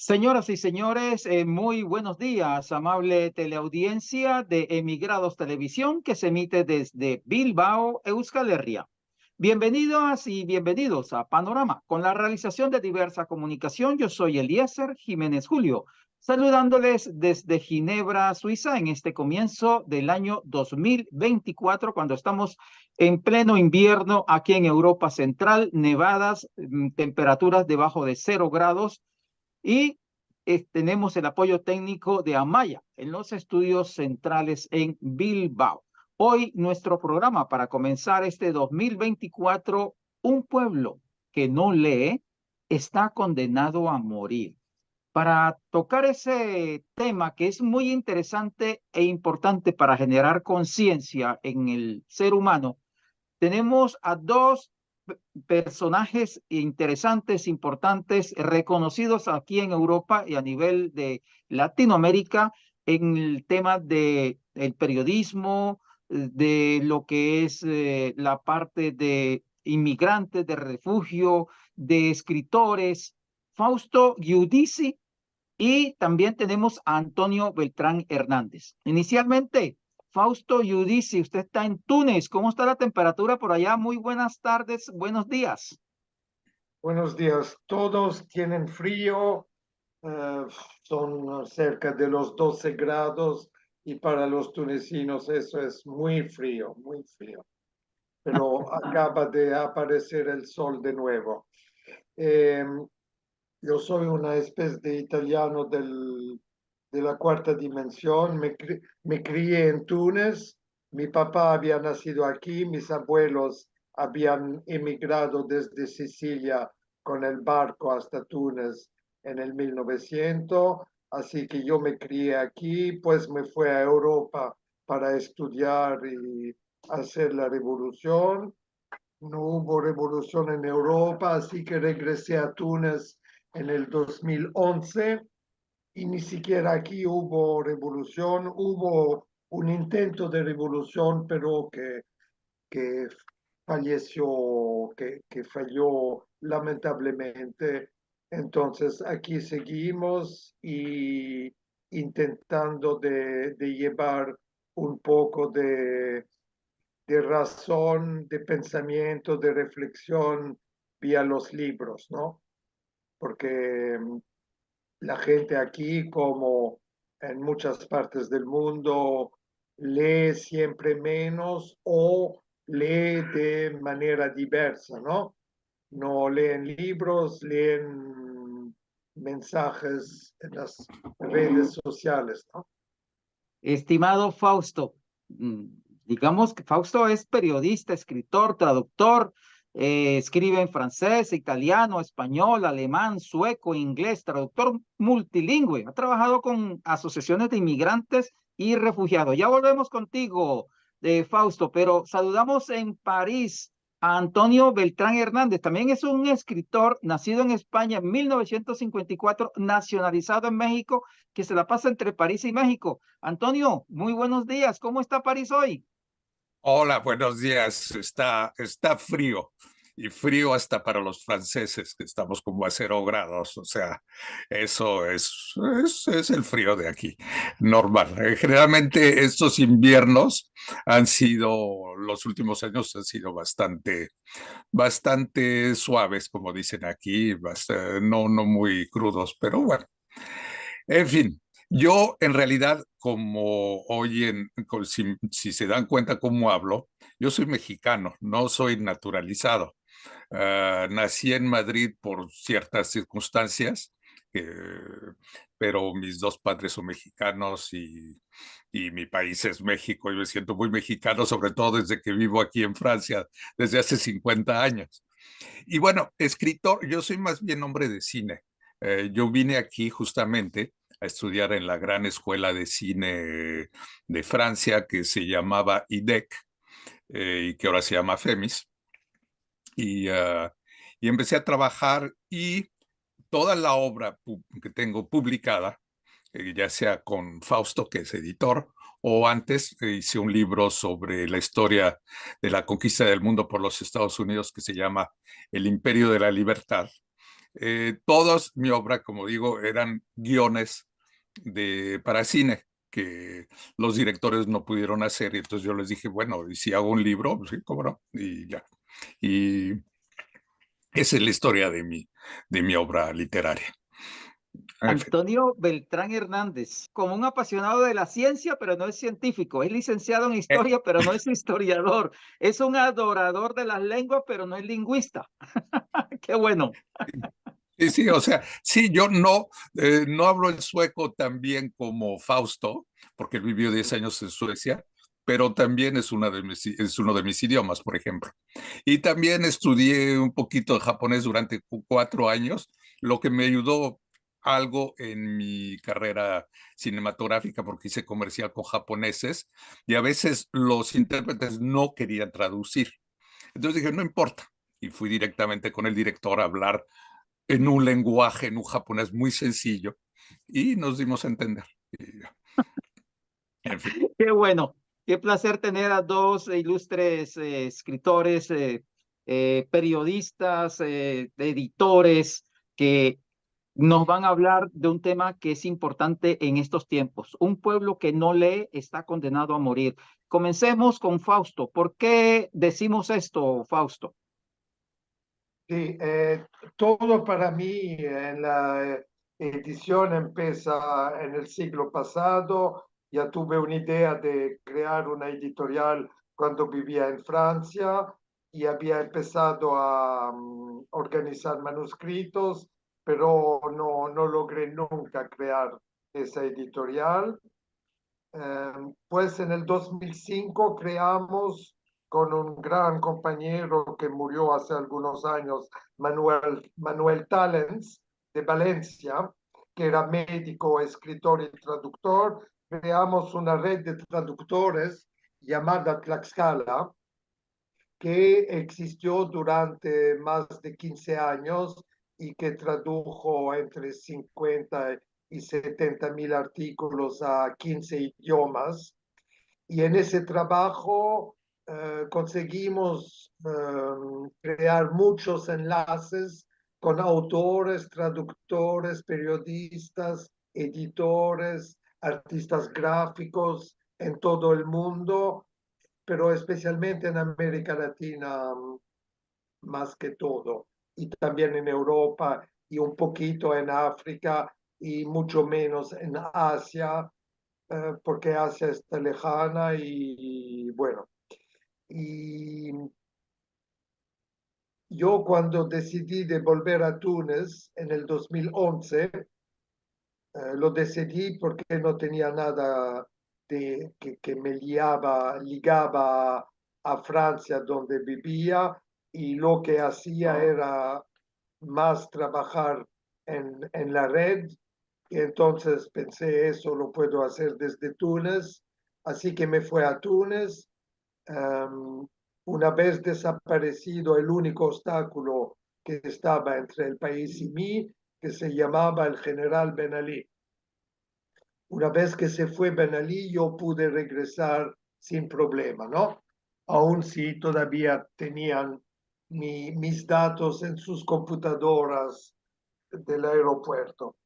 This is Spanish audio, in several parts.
Señoras y señores, muy buenos días, amable teleaudiencia de Emigrados Televisión que se emite desde Bilbao, Euskal Herria. Bienvenidas y bienvenidos a Panorama, con la realización de diversa comunicación. Yo soy Eliezer Jiménez Julio, saludándoles desde Ginebra, Suiza, en este comienzo del año 2024, cuando estamos en pleno invierno aquí en Europa Central, nevadas, temperaturas debajo de 0 grados y tenemos el apoyo técnico de Amaya en los estudios centrales en Bilbao. Hoy nuestro programa para comenzar este 2024, un pueblo que no lee está condenado a morir. Para tocar ese tema que es muy interesante e importante para generar conciencia en el ser humano, tenemos a dos personajes interesantes, importantes, reconocidos aquí en Europa y a nivel de Latinoamérica en el tema de el periodismo, de lo que es la parte de inmigrantes, de refugio, de escritores. Fausto Giudici, y también tenemos a Antonio Beltrán Hernández. Inicialmente, Fausto Giudici, usted está en Túnez. ¿Cómo está la temperatura por allá? Muy buenas tardes, buenos días. Buenos días. Todos tienen frío, eh, son cerca de los 12 grados y para los tunecinos eso es muy frío, muy frío. Pero acaba de aparecer el sol de nuevo. Eh, yo soy una especie de italiano de la cuarta dimensión. Me crié en Túnez. Mi papá había nacido aquí. Mis abuelos habían emigrado desde Sicilia con el barco hasta Túnez en el 1900. Así que yo me crié aquí, pues me fui a Europa para estudiar y hacer la revolución. No hubo revolución en Europa, así que regresé a Túnez en el 2011 y ni siquiera aquí hubo revolución. Hubo un intento de revolución, pero que falleció, que falló lamentablemente. Entonces aquí seguimos y intentando de llevar un poco de razón, de pensamiento, de reflexión vía los libros, ¿no? Porque la gente aquí, como en muchas partes del mundo, lee siempre menos o lee de manera diversa, ¿no? No leen libros, leen mensajes en las redes sociales, ¿no? Estimado Fausto, mm, digamos que Fausto es periodista, escritor, traductor, escribe en francés, italiano, español, alemán, sueco, inglés, traductor multilingüe. Ha trabajado con asociaciones de inmigrantes y refugiados. Ya volvemos contigo, Fausto, pero saludamos en París a Antonio Beltrán Hernández. También es un escritor nacido en España en 1954, nacionalizado en México, que se la pasa entre París y México. Antonio, muy buenos días. ¿Cómo está París hoy? Hola, buenos días. Está frío y frío hasta para los franceses, que estamos como a 0 grados. O sea, eso es el frío de aquí, normal. Generalmente estos inviernos los últimos años han sido bastante suaves, como dicen aquí, no muy crudos, pero bueno. En fin, yo en realidad, como oyen, si se dan cuenta cómo hablo, yo soy mexicano, no soy naturalizado. Nací en Madrid por ciertas circunstancias, pero mis dos padres son mexicanos y mi país es México. Yo me siento muy mexicano, sobre todo desde que vivo aquí en Francia, desde hace 50 años. Y bueno, escritor, yo soy más bien hombre de cine. Yo vine aquí justamente a estudiar en la gran escuela de cine de Francia que se llamaba IDEC y que ahora se llama FEMIS. Y empecé a trabajar y toda la obra que tengo publicada, ya sea con Fausto, que es editor, o antes hice un libro sobre la historia de la conquista del mundo por los Estados Unidos que se llama El Imperio de la Libertad. Todos mi obra, como digo, eran guiones para cine que los directores no pudieron hacer, y entonces yo les dije, bueno, ¿y si hago un libro? Pues sí, cómo no, y ya. Y esa es la historia de mi obra literaria. En fin. Antonio Beltrán Hernández, como un apasionado de la ciencia, pero no es científico, es licenciado en historia, pero no es historiador, es un adorador de las lenguas, pero no es lingüista. Qué bueno. Sí, sí, o sea, sí, yo no hablo el sueco tan bien como Fausto, porque él vivió 10 años en Suecia, pero también es es uno de mis idiomas, por ejemplo. Y también estudié un poquito de japonés durante 4 años, lo que me ayudó algo en mi carrera cinematográfica, porque hice comercial con japoneses y a veces los intérpretes no querían traducir. Entonces dije, no importa. Y fui directamente con el director a hablar en un lenguaje, en un japonés muy sencillo, y nos dimos a entender. Y, en fin. Qué bueno. Qué placer tener a dos ilustres escritores, periodistas, editores que nos van a hablar de un tema que es importante en estos tiempos. Un pueblo que no lee está condenado a morir. Comencemos con Fausto. ¿Por qué decimos esto, Fausto? Sí, todo para mí en la edición empieza en el siglo pasado. Ya tuve una idea de crear una editorial cuando vivía en Francia y había empezado a organizar manuscritos, pero no logré nunca crear esa editorial. Pues en el 2005 creamos con un gran compañero que murió hace algunos años, Manuel Talens, de Valencia, que era médico, escritor y traductor. Creamos una red de traductores llamada Tlaxcala, que existió durante más de 15 años y que tradujo entre 50 y 70,000 artículos a 15 idiomas. Y en ese trabajo conseguimos crear muchos enlaces con autores, traductores, periodistas, editores, artistas gráficos en todo el mundo, pero especialmente en América Latina más que todo, y también en Europa y un poquito en África y mucho menos en Asia, porque Asia está lejana y bueno. Y yo cuando decidí de volver a Túnez en el 2011, lo decidí porque no tenía nada que me ligaba a Francia donde vivía, y lo que hacía era más trabajar en la red, y entonces pensé, eso lo puedo hacer desde Túnez, así que me fui a Túnez. Una vez desaparecido el único obstáculo que estaba entre el país y mí, que se llamaba el general Ben Ali. Una vez que se fue Ben Ali, yo pude regresar sin problema, ¿no? Aún si todavía tenían mis datos en sus computadoras del aeropuerto.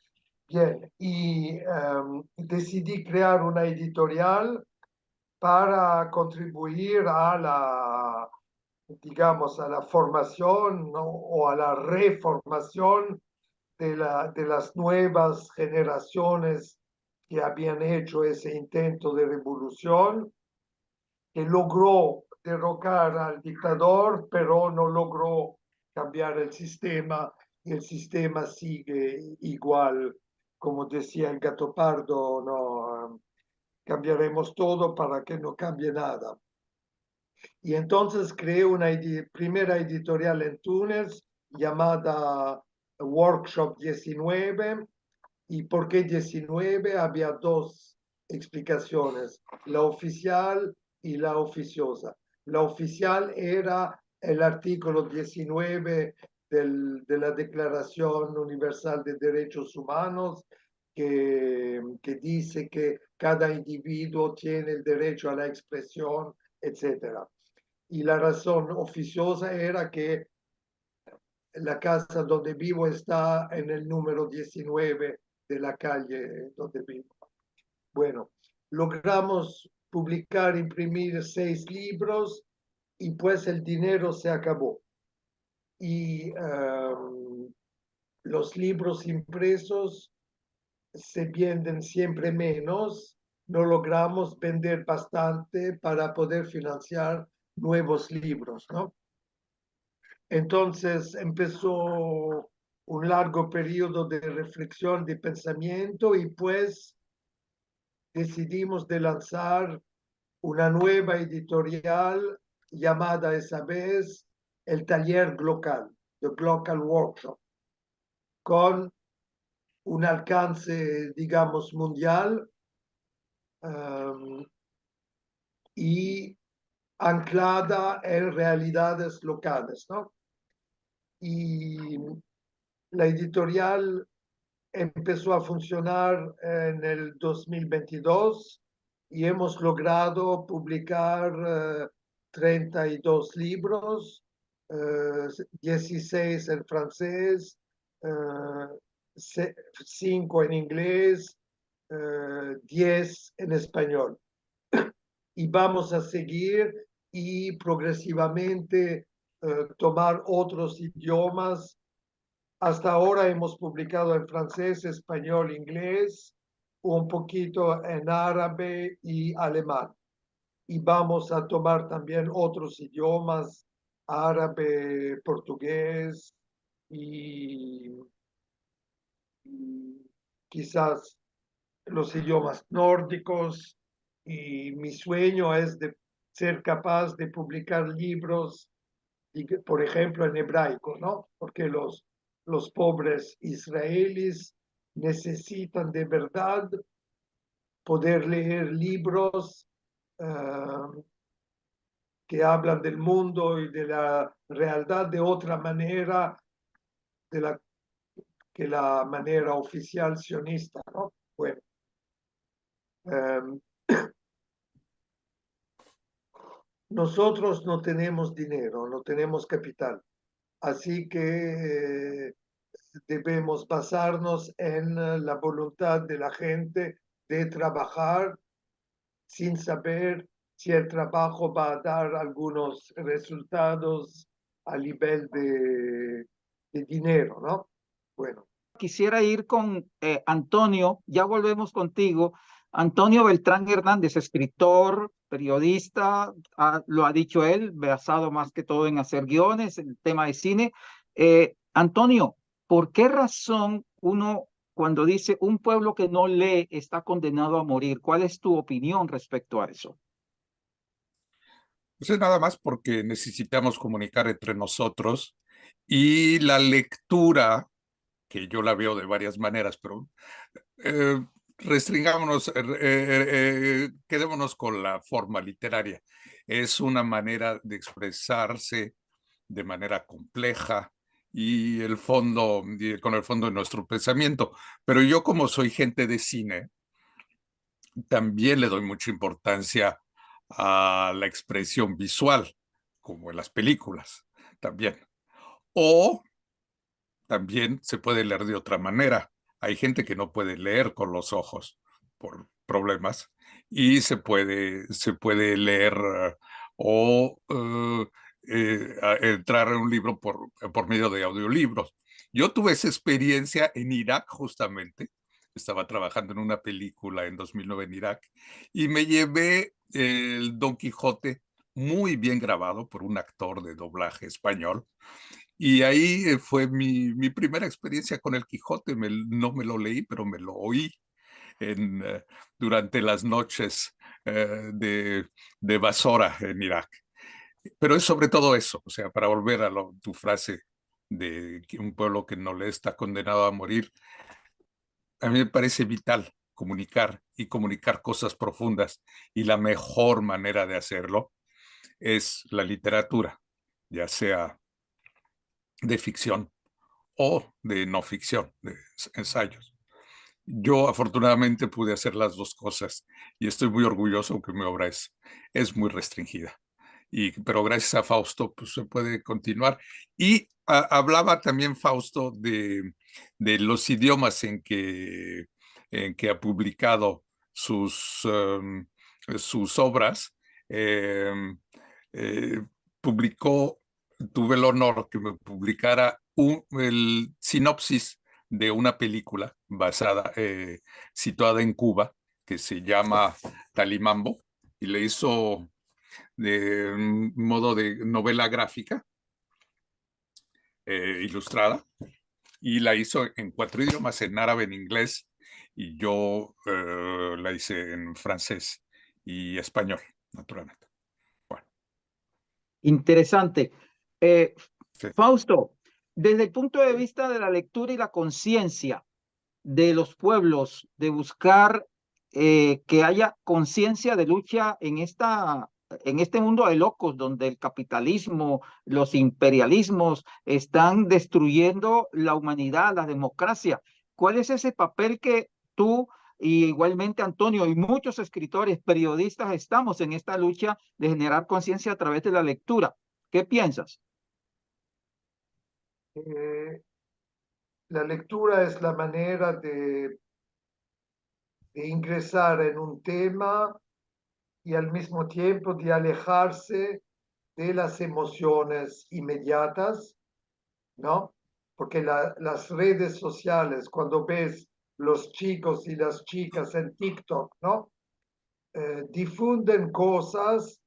Bien, y decidí crear una editorial para contribuir a la, digamos, a la formación, ¿no? O a la reformación de las nuevas generaciones que habían hecho ese intento de revolución, que logró derrocar al dictador, pero no logró cambiar el sistema, y el sistema sigue igual. Como decía el Gato Pardo, no cambiaremos todo para que no cambie nada. Y entonces creé una primera editorial en Túnez llamada Workshop 19. ¿Y por qué 19? Había dos explicaciones, la oficial y la oficiosa. La oficial era el artículo 19 de la Declaración Universal de Derechos Humanos, que dice que cada individuo tiene el derecho a la expresión, etc. Y la razón oficiosa era que la casa donde vivo está en el número 19 de la calle donde vivo. Bueno, logramos publicar, imprimir 6 libros y pues el dinero se acabó. Y los libros impresos se venden siempre menos, no logramos vender bastante para poder financiar nuevos libros, ¿no? Entonces empezó un largo periodo de reflexión, de pensamiento y pues decidimos de lanzar una nueva editorial llamada esa vez el Taller Glocal, The Glocal Workshop, con un alcance, digamos, mundial y anclada en realidades locales, ¿no? Y la editorial empezó a funcionar en el 2022 y hemos logrado publicar 32 libros, 16 en francés, 5 en inglés, 10 en español. Y vamos a seguir y progresivamente tomar otros idiomas. Hasta ahora hemos publicado en francés, español, inglés, un poquito en árabe y alemán. Y vamos a tomar también otros idiomas, árabe, portugués y quizás los idiomas nórdicos. Y mi sueño es de ser capaz de publicar libros, por ejemplo, en hebraico, ¿no? Porque los pobres israelíes necesitan de verdad poder leer libros que hablan del mundo y de la realidad de otra manera que la manera oficial sionista, ¿no? Bueno, nosotros no tenemos dinero, no tenemos capital, así que debemos basarnos en la voluntad de la gente de trabajar sin saber si el trabajo va a dar algunos resultados a nivel de dinero, ¿no? Bueno. Quisiera ir con Antonio, ya volvemos contigo. Antonio Beltrán Hernández, escritor, periodista, lo ha dicho él, basado más que todo en hacer guiones, en el tema de cine. Antonio, ¿por qué razón uno, cuando dice un pueblo que no lee está condenado a morir? ¿Cuál es tu opinión respecto a eso? Pues es nada más porque necesitamos comunicar entre nosotros y la lectura, que yo la veo de varias maneras, pero restringámonos, quedémonos con la forma literaria. Es una manera de expresarse de manera compleja y con el fondo de nuestro pensamiento. Pero yo, como soy gente de cine, también le doy mucha importancia a la expresión visual, como en las películas, también. O también se puede leer de otra manera. Hay gente que no puede leer con los ojos por problemas y se puede leer o entrar en un libro por medio de audiolibros. Yo tuve esa experiencia en Irak justamente. Estaba trabajando en una película en 2009 en Irak y me llevé el Don Quijote muy bien grabado por un actor de doblaje español. Y ahí fue mi primera experiencia con el Quijote. No me lo leí, pero me lo oí durante las noches de Basora en Irak. Pero es sobre todo eso, o sea, para volver a tu frase de que un pueblo que no le está condenado a morir, a mí me parece vital comunicar y comunicar cosas profundas. Y la mejor manera de hacerlo es la literatura, ya sea de ficción o de no ficción, de ensayos. Yo afortunadamente pude hacer las dos cosas y estoy muy orgulloso, aunque mi obra es muy restringida. pero gracias a Fausto pues se puede continuar. Y hablaba también Fausto de los idiomas en que ha publicado sus obras. Um, eh, publicó, tuve el honor que me publicara el sinopsis de una película situada en Cuba, que se llama Talimambo, y le hizo de modo de novela gráfica ilustrada, y la hizo en 4 idiomas, en árabe, en inglés, y yo la hice en francés y español, naturalmente. Bueno, Interesante. Eh, sí. Fausto, desde el punto de vista de la lectura y la conciencia de los pueblos, de buscar que haya conciencia de lucha en este mundo de locos, donde el capitalismo, los imperialismos están destruyendo la humanidad, la democracia. ¿Cuál es ese papel que tú y igualmente Antonio y muchos escritores, periodistas estamos en esta lucha de generar conciencia a través de la lectura? ¿Qué piensas? Eh, la lectura es la manera de ingresar en un tema y al mismo tiempo de alejarse de las emociones inmediatas, ¿no? Porque las redes sociales, cuando ves los chicos y las chicas en TikTok, ¿no? Difunden cosas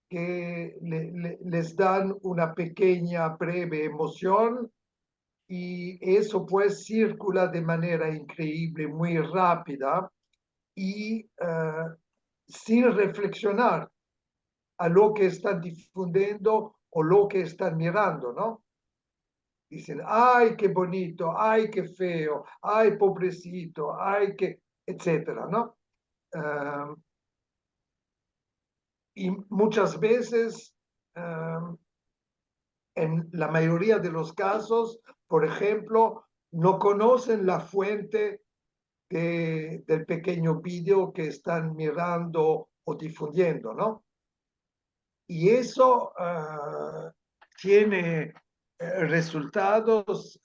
que les dan una pequeña, breve emoción y eso pues circula de manera increíble, muy rápida y sin reflexionar a lo que están difundiendo o lo que están mirando, ¿no? Dicen, ay, qué bonito, ay, qué feo, ay, pobrecito, ay, qué, etcétera, ¿no? Y muchas veces, en la mayoría de los casos, por ejemplo, no conocen la fuente del pequeño vídeo que están mirando o difundiendo, ¿no? Y eso tiene resultados,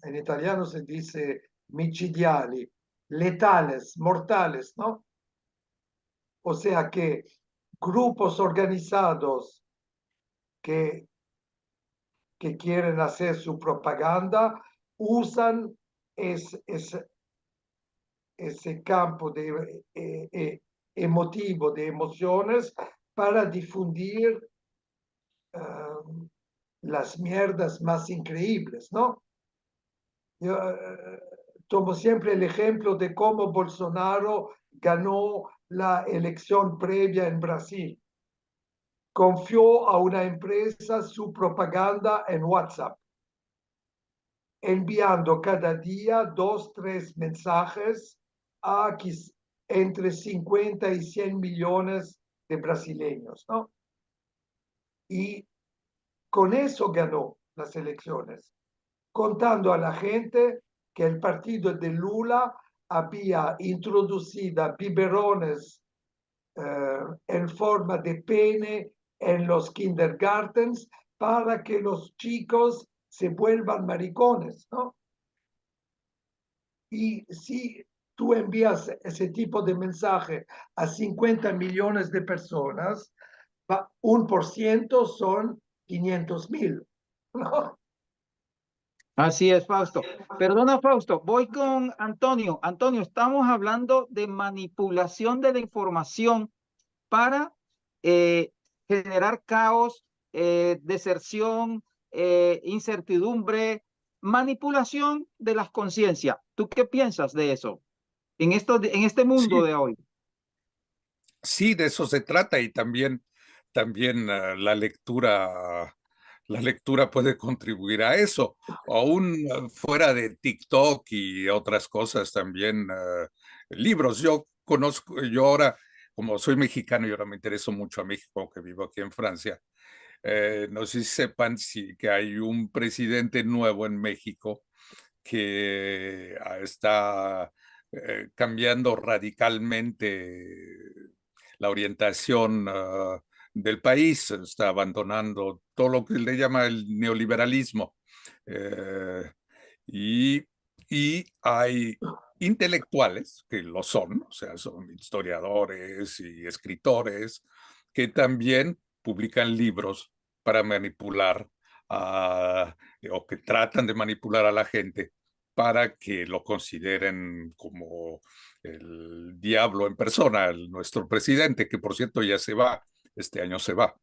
en italiano se dice micidiali, letales, mortales, ¿no? O sea que grupos organizados que, que quieren hacer su propaganda usan ese campo emotivo de emociones para difundir las mierdas más increíbles, ¿no? Yo tomo siempre el ejemplo de cómo Bolsonaro ganó la elección previa en Brasil. Confió a una empresa su propaganda en WhatsApp, enviando cada día 2, 3 mensajes a entre 50 y 100 millones de brasileños, ¿no? Y con eso ganó las elecciones, contando a la gente que el partido de Lula había introducido biberones en forma de pene en los kindergartens para que los chicos se vuelvan maricones, ¿no? Y si tú envías ese tipo de mensaje a 50 millones de personas, 1% son 500,000, ¿no? Así es, Fausto. Perdona, Fausto, voy con Antonio. Antonio, estamos hablando de manipulación de la información para eh, generar caos, deserción, incertidumbre, manipulación de las conciencias. ¿Tú qué piensas de eso en este mundo Sí, de hoy? sí, de eso se trata, y también la lectura puede contribuir a eso. Aún fuera de TikTok y otras cosas, también libros. Yo ahora, como soy mexicano y ahora me intereso mucho a México, aunque vivo aquí en Francia, no sé si sepan que hay un presidente nuevo en México que está cambiando radicalmente la orientación del país, está abandonando todo lo que le llama el neoliberalismo. Eh, y, y hay intelectuales que lo son, o sea, son historiadores y escritores que también publican libros para manipular o que tratan de manipular a la gente para que lo consideren como el diablo en persona, nuestro presidente, que por cierto ya se va, este año se va.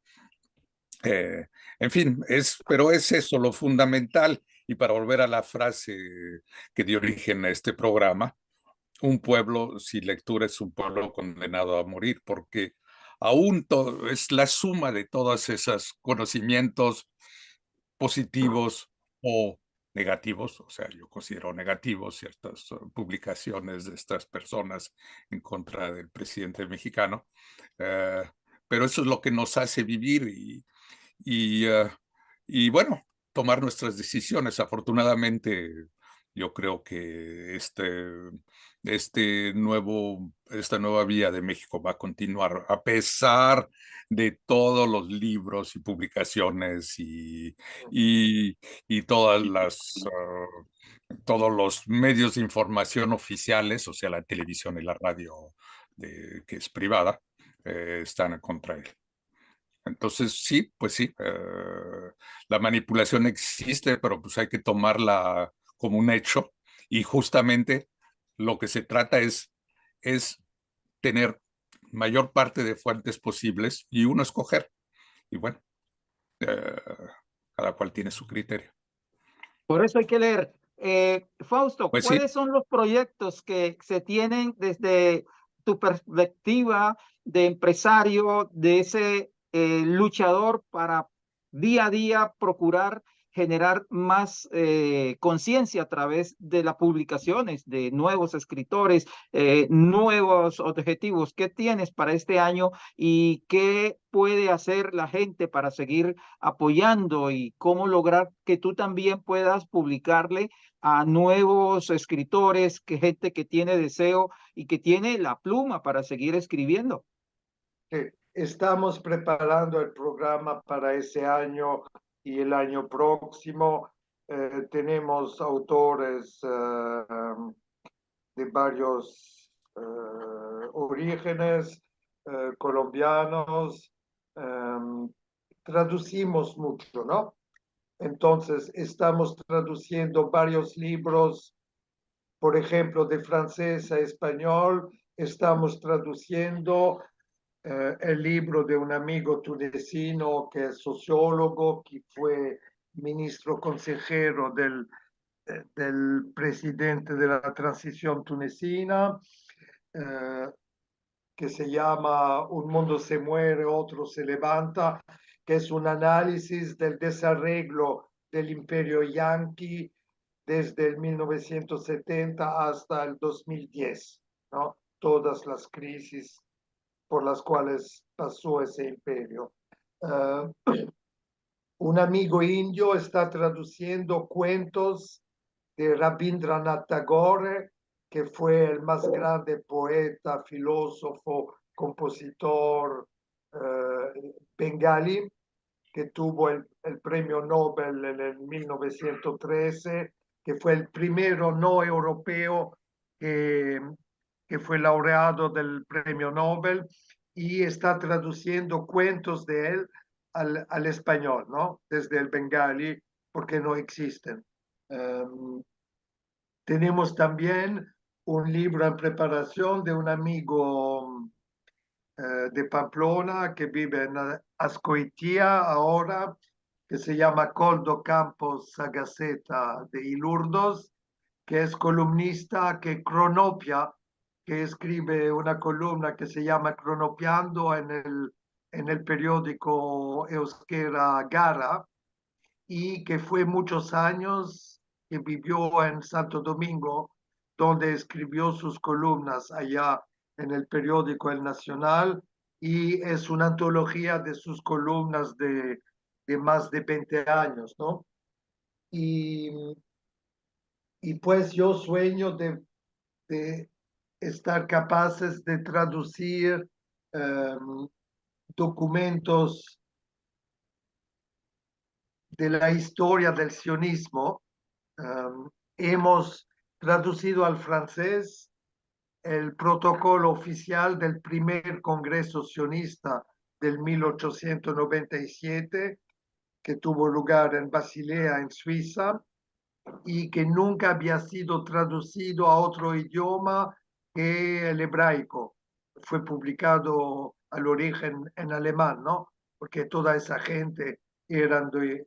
Eh, en fin, pero es eso lo fundamental. Y para volver a la frase que dio origen a este programa, un pueblo sin lectura es un pueblo condenado a morir, porque aún todo, es la suma de todos esos conocimientos positivos o negativos, o sea, yo considero negativos ciertas publicaciones de estas personas en contra del presidente mexicano, eh, pero eso es lo que nos hace vivir y, uh, y bueno, tomar nuestras decisiones. Afortunadamente, yo creo que esta nueva vía de México va a continuar a pesar de todos los libros y publicaciones y todos los medios de información oficiales, o sea, la televisión y la radio que es privada, están en contra de él. Entonces, sí, pues sí, la manipulación existe, pero pues hay que tomarla como un hecho y justamente lo que se trata es tener mayor parte de fuentes posibles y uno escoger. Y bueno, eh, cada cual tiene su criterio. Por eso hay que leer. Fausto, Pues sí, ¿cuáles son los proyectos que se tienen desde tu perspectiva de empresario, de ese luchador para día a día procurar generar más conciencia a través de las publicaciones de nuevos escritores, nuevos objetivos? ¿Qué tienes para este año y qué puede hacer la gente para seguir apoyando y cómo lograr que tú también puedas publicarle a nuevos escritores, que gente que tiene deseo y que tiene la pluma para seguir escribiendo? Estamos preparando el programa para ese año y el año próximo. Tenemos autores de varios orígenes colombianos. Traducimos mucho, ¿no? Entonces, estamos traduciendo varios libros, por ejemplo, de francés a español. Estamos traduciendo el libro de un amigo tunecino que es sociólogo, que fue ministro consejero del presidente de la transición tunecina, que se llama Un mundo se muere, otro se levanta, que es un análisis del desarreglo del imperio yanqui desde el 1970 hasta el 2010, ¿no? Todas las crisis por las cuales pasó ese imperio. Un amigo indio está traduciendo cuentos de Rabindranath Tagore, que fue el más grande poeta, filósofo, compositor bengalí, que tuvo el premio Nobel en el 1913, que fue el primero no europeo que fue laureado del premio Nobel, y está traduciendo cuentos de él al español, ¿no? Desde el bengalí, porque no existen. Tenemos también un libro en preparación de un amigo de Pamplona que vive en Azcoitia ahora, que se llama Coldo Campos Sagaceta de Ilurdos, que es columnista que cronopia, que escribe una columna que se llama Cronopiando en el periódico euskera Gara, y que fue muchos años que vivió en Santo Domingo, donde escribió sus columnas allá en el periódico El Nacional, y es una antología de sus columnas de más de 20 años, ¿no? Y, y pues yo sueño de estar capaces de traducir documentos de la historia del sionismo. Hemos traducido al francés el protocolo oficial del primer Congreso sionista del 1897, que tuvo lugar en Basilea, en Suiza, y que nunca había sido traducido a otro idioma que el hebraico. Fue publicado al origen en alemán, ¿no? Porque toda esa gente eran de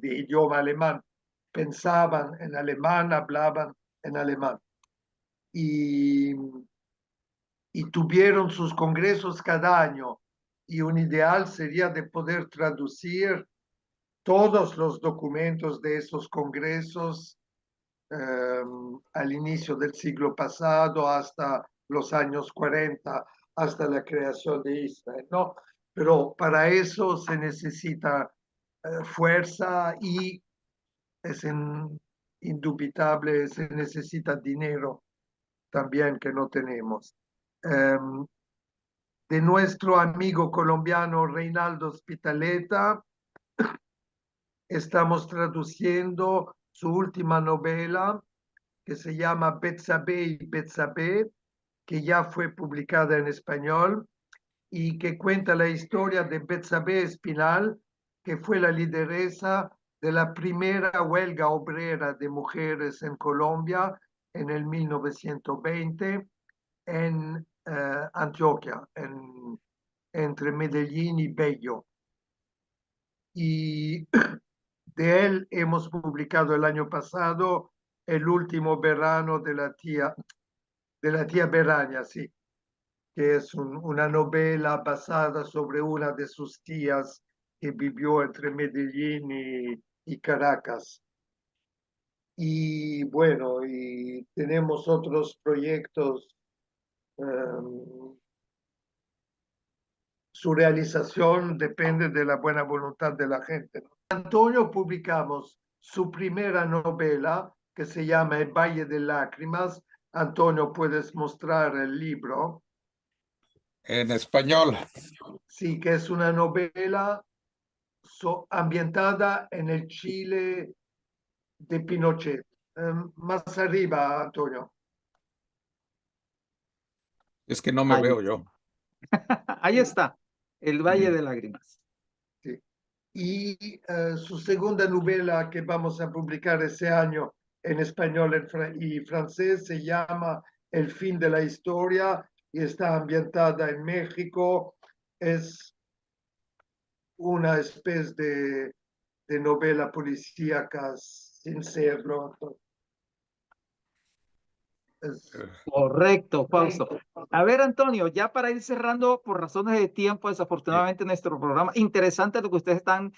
idioma alemán, pensaban en alemán, hablaban en alemán. Y tuvieron sus congresos cada año. Y un ideal sería de poder traducir todos los documentos de esos congresos al inicio del siglo pasado hasta los años 40, hasta la creación de Israel, ¿no? Pero para eso se necesita fuerza y es indubitable, se necesita dinero también que no tenemos. De nuestro amigo colombiano Reinaldo Spitaleta, estamos traduciendo su última novela que se llama Betsabé y Betsabé, que ya fue publicada en español y que cuenta la historia de Betsabé Espinal, que fue la lideresa de la primera huelga obrera de mujeres en Colombia en el 1920 en Antioquia, entre Medellín y Bello. Y de él hemos publicado el año pasado El último verano de la tía Beraña, sí, que es una novela basada sobre una de sus tías que vivió entre Medellín y Caracas. Y bueno, y tenemos otros proyectos. Su realización depende de la buena voluntad de la gente. Antonio publicamos su primera novela que se llama El Valle de Lágrimas. Antonio, ¿puedes mostrar el libro? En español. Sí, que es una novela ambientada en el Chile de Pinochet. Más arriba, Antonio. Es que no me Ahí, veo yo. ahí está, El Valle de Lágrimas. Sí. Y su segunda novela que vamos a publicar ese año en español y francés se llama El fin de la historia y está ambientada en México. Es una especie de novela policíaca sin serlo. Es, Correcto, Fausto. A ver, Antonio, ya para ir cerrando, por razones de tiempo, desafortunadamente nuestro programa, interesante lo que ustedes están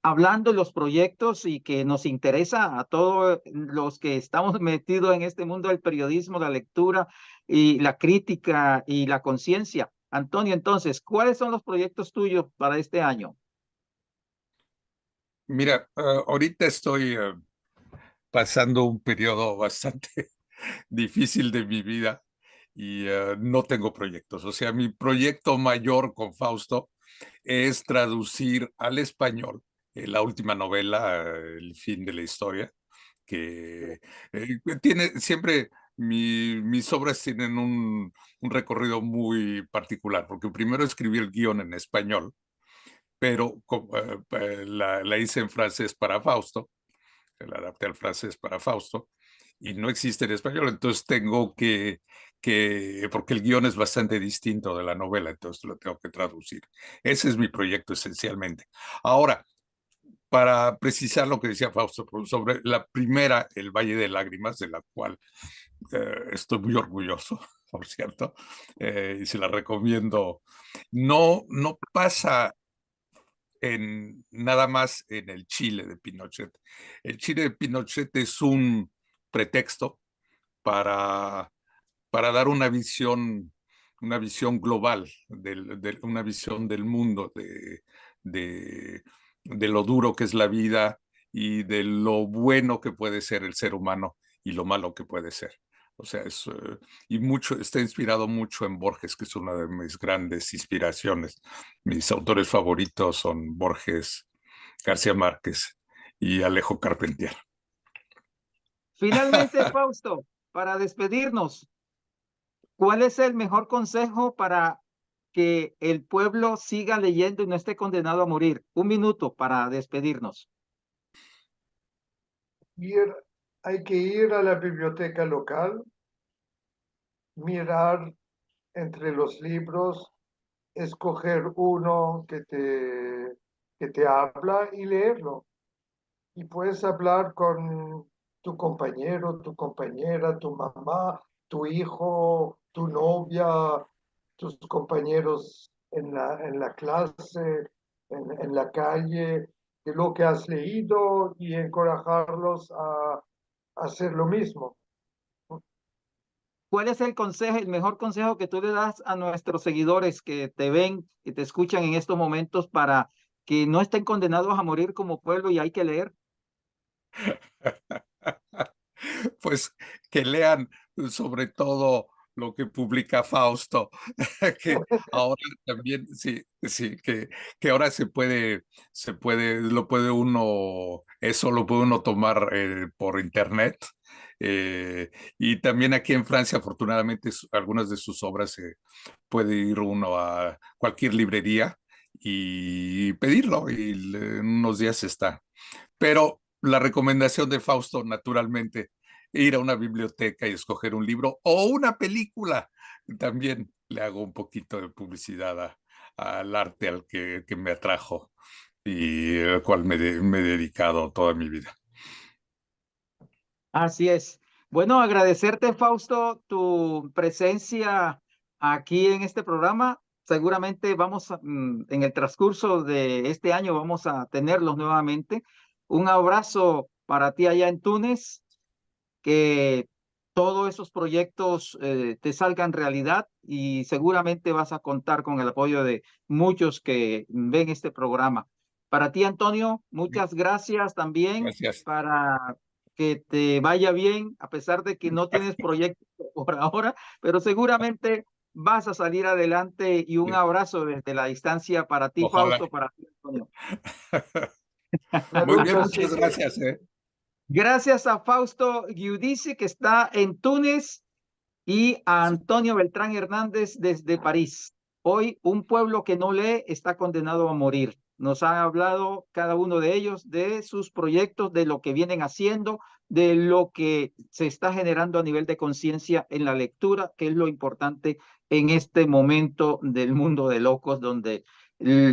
hablando, los proyectos y que nos interesa a todos los que estamos metidos en este mundo del periodismo, la lectura y la crítica y la conciencia. Antonio, entonces, ¿cuáles son los proyectos tuyos para este año? Mira, ahorita estoy pasando un periodo bastante difícil de mi vida y no tengo proyectos. O sea, mi proyecto mayor con Fausto es traducir al español la última novela, El fin de la historia, que tiene siempre, mis obras tienen un recorrido muy particular, porque primero escribí el guión en español, pero la hice en francés para Fausto, la adapté al francés para Fausto, y no existe en español, entonces tengo porque el guión es bastante distinto de la novela, entonces lo tengo que traducir. Ese es mi proyecto esencialmente. Ahora, para precisar lo que decía Fausto sobre la primera, El Valle de Lágrimas, de la cual estoy muy orgulloso, por cierto, y se la recomiendo. No pasa nada más en el Chile de Pinochet. El Chile de Pinochet es un pretexto para, para dar una visión global, una visión del mundo, de, de lo duro que es la vida y de lo bueno que puede ser el ser humano y lo malo que puede ser. O sea, y mucho, está inspirado mucho en Borges, que es una de mis grandes inspiraciones. Mis autores favoritos son Borges, García Márquez y Alejo Carpentier. Finalmente, Fausto, para despedirnos, ¿cuál es el mejor consejo para que el pueblo siga leyendo y no esté condenado a morir? Un minuto para despedirnos. Hay que ir a la biblioteca local, mirar entre los libros, escoger uno que te habla y leerlo. Y puedes hablar con tu compañero, tu compañera, tu mamá, tu hijo, tu novia, tus compañeros en la clase, en la calle, de lo que has leído y encorajarlos a hacer lo mismo. ¿Cuál es el consejo, el mejor consejo que tú le das a nuestros seguidores que te ven, que te escuchan en estos momentos para que no estén condenados a morir como pueblo y hay que leer? Pues que lean sobre todo lo que publica Fausto, que ahora también, sí, sí, que ahora lo puede uno, eso lo puede uno tomar por internet. Y también aquí en Francia, afortunadamente, algunas de sus obras puede ir uno a cualquier librería y pedirlo, y en unos días está. Pero la recomendación de Fausto, naturalmente, ir a una biblioteca y escoger un libro o una película. También le hago un poquito de publicidad al arte al que me atrajo y al cual me he dedicado toda mi vida. Así es. Bueno, agradecerte, Fausto, tu presencia aquí en este programa. Seguramente en el transcurso de este año vamos a tenerlos nuevamente. Un abrazo para ti allá en Túnez, que todos esos proyectos te salgan realidad y seguramente vas a contar con el apoyo de muchos que ven este programa. Para ti, Antonio, muchas gracias también Gracias. para que te vaya bien, a pesar de que no tienes proyectos por ahora, pero seguramente vas a salir adelante y un abrazo desde la distancia para ti, Ojalá. Fausto, para ti, Antonio. La Muy bien, lucha muchas sigue. gracias. Gracias a Fausto Giudice, que está en Túnez, y a Sí. Antonio Beltrán Hernández desde París. Hoy un pueblo que no lee está condenado a morir. Nos han hablado cada uno de ellos de sus proyectos, de lo que vienen haciendo, de lo que se está generando a nivel de conciencia en la lectura, que es lo importante en este momento del mundo de locos, donde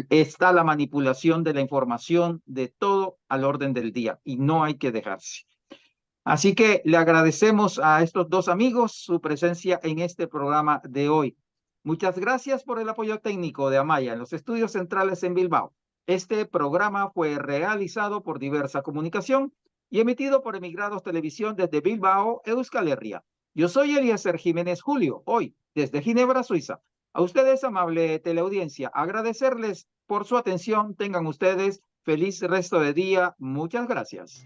está la manipulación de la información, de todo al orden del día, y no hay que dejarse. Así que le agradecemos a estos dos amigos su presencia en este programa de hoy. Muchas gracias por el apoyo técnico de Amaya en los estudios centrales en Bilbao. Este programa fue realizado por Diversa Comunicación y emitido por Emigrados Televisión desde Bilbao, Euskal Herria. Yo soy Eliezer Jiménez Julio, hoy desde Ginebra, Suiza. A ustedes, amable teleaudiencia, agradecerles por su atención. Tengan ustedes feliz resto de día. Muchas gracias.